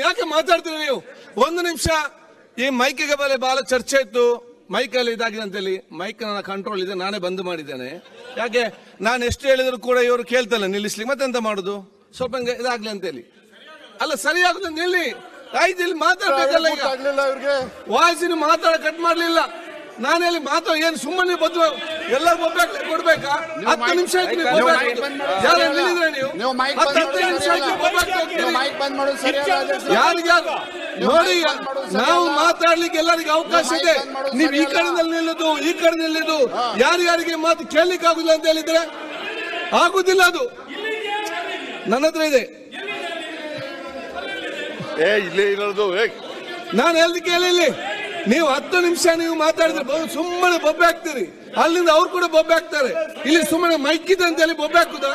ಯಾಕೆ ಮಾತಾಡ್ತೀರಿ ನೀವು? ಒಂದು ನಿಮಿಷ. ಈ ಮೈಕಿಗೆ ಬಹಳ ಚರ್ಚೆ ಇತ್ತು, ಮೈಕಲ್ಲಿ ಇದಾಗಿದೆ ಅಂತೇಳಿ. ಮೈಕ್ ನನ್ನ ಕಂಟ್ರೋಲ್ ಇದೆ, ನಾನೇ ಬಂದ್ ಮಾಡಿದ್ದೇನೆ. ಯಾಕೆ ನಾನು ಎಷ್ಟು ಹೇಳಿದ್ರು ಕೂಡ ಇವರು ಕೇಳ್ತಲ್ಲ ನಿಲ್ಲಿಸ್ಲಿಕ್ಕೆ, ಮತ್ತೆಂತ ಮಾಡುದು? ಸ್ವಲ್ಪ ಇದಾಗ್ಲಿ ಅಂತೇಳಿ. ಅಲ್ಲ, ಸರಿಯಾಗುದು ನಿಲ್ಲಿ. ಆಯ್ತು, ಇಲ್ಲಿ ಮಾತಾಡ್ಬೇಕಲ್ಲ. ಈಗ ವಾಯ್ಸಿನ ಮಾತಾಡ ಕಟ್ ಮಾಡ್ಲಿಲ್ಲ. ನಾನು ಹೇಳಿ ಏನು ಸುಮ್ಮನೆ ಬದ್ದು ಎಲ್ಲ ಒಬ್ಬಾಗ್ಲಿ ಕೊಡ್ಬೇಕಾ? 10 ನಿಮಿಷ ಆಯ್ತು ನೀವು ಯಾರಿಗಾರು ನೋಡಿ. ನಾವು ಮಾತಾಡ್ಲಿಕ್ಕೆ ಎಲ್ಲರಿಗೂ ಅವಕಾಶ ಇದೆ. ನೀವು ಈ ಕಡೆದಲ್ಲಿ ನಿಲ್ಲುದು, ಈ ಕಡೆ ನಿಲ್ಲುದು, ಯಾರ್ಯಾರಿಗೆ ಮಾತು ಕೇಳಲಿಕ್ಕೆ ಆಗುದಿಲ್ಲ ಅಂತ ಹೇಳಿದ್ರೆ ಆಗುದಿಲ್ಲ. ಅದು ನನ್ನ ಹತ್ರ ಇದೆ. ನಾನು ಹೇಳ್ದು ಕೇಳಿ. ನೀವು 10 ನಿಮಿಷ ನೀವು ಮಾತಾಡಿದ್ರೆ ಸುಮ್ಮನೆ ಬೊಬ್ಬೆ ಹಾಕ್ತೀರಿ. ಅಲ್ಲಿಂದ ಅವ್ರು ಕೂಡ ಬೊಬ್ಬೆ ಹಾಕ್ತಾರೆ. ಇಲ್ಲಿ ಸುಮ್ಮನೆ ಮೈಕ್ ಇದೆ ಅಂತ ಹೇಳಿ ಬೊಬ್ಬೆ ಹಾಕುದಾ?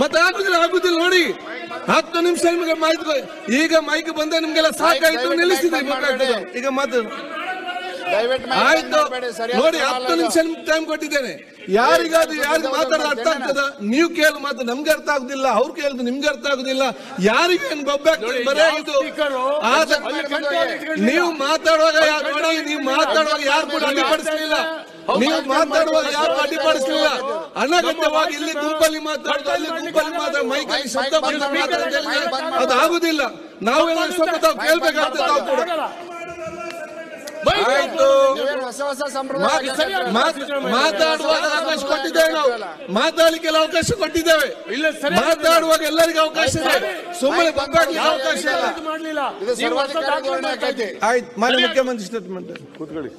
ಮತ್ತೆ ಆಗುದಿಲ್ಲ ನೋಡಿ. 10 ನಿಮಿಷ ನಿಮಗೆ ಮಾಹಿತಿ. ಈಗ ಮೈಕ್ ಬಂದ ನಿಮ್ಗೆಲ್ಲ ಸಾಕಾಯ್ತು, ನಿಲ್ಲಿಸಿದೆ ಬೊಬ್ಬೆ ಹಾಕುದು. ಈಗ ಮಾತಾಡು ಆಯ್ತು ನೋಡಿ. 10 ನಿಮಿಷ ನಿಮ್ಗೆ ಟೈಮ್ ಕೊಟ್ಟಿದ್ದೇನೆ. ಯಾರಿಗಾದ್ರೂ ಯಾರಿಗೆ ಮಾತಾಡೋದು ಅರ್ಥ ಆಗ್ತದ? ನೀವು ಕೇಳು ಮಾತು ನಮ್ಗೆ ಅರ್ಥ ಆಗುದಿಲ್ಲ, ಅವ್ರು ಕೇಳುದು ನಿಮ್ಗೆ ಅರ್ಥ ಆಗುದಿಲ್ಲ. ಯಾರಿಗೇನು ಬೊಬ್ಬೆ ಹಾಕ್ತಾರೆ ಬರೇ ಇದು. ನೀವು ಮಾತಾಡುವಾಗ ನೋಡಿ, ನೀವು ಮಾತಾಡುವಾಗ ಯಾರು ಕೂಡ ಅಡ್ಡಿಪಡಿಸಲಿಲ್ಲ. ನೀವು ಮಾತಾಡುವಾಗ ಯಾರು ಅಡ್ಡಿಪಡಿಸಲಿಲ್ಲ. ಅನಗತ್ಯವಾಗಿ ಇಲ್ಲಿ ಗುಂಪಲ್ಲಿ ಮಾತಾಡುದು, ಅಲ್ಲಿ ಗುಂಪಲ್ಲಿ ಮಾತಾಡ ಮೈಕಲ್ಲಿ ಶಬ್ದ ಮಾತಾಡ ಅದು ಆಗುದಿಲ್ಲ. ನಾವೆಲ್ಲ ಸ್ವಲ್ಪ ತಾವು ಕೇಳ್ಬೇಕಾಗ್ತದೆ. ತಾವು ಕೂಡ ಆಯ್ತು, ಮಾತಾಡುವಾಗ ಅವಕಾಶ ಕೊಟ್ಟಿದ್ದೇವೆ. ನಾವು ಮಾತಾಡ್ಲಿಕ್ಕೆಲ್ಲ ಅವಕಾಶ ಕೊಟ್ಟಿದ್ದೇವೆ. ಮಾತಾಡುವಾಗ ಎಲ್ಲರಿಗೂ ಅವಕಾಶ ಇದೆ. ಸುಮ್ಮನೆ ಬಂದಾಗ್ಲಿಕ್ಕೆ ಅವಕಾಶ ಇಲ್ಲ. ಆಯ್ತು, ಮಾನ್ಯ ಮುಖ್ಯಮಂತ್ರಿ ಸ್ಟೇಟ್ಮೆಂಟ್ ಕೂತ್ಕೊಳ್ಳಿ.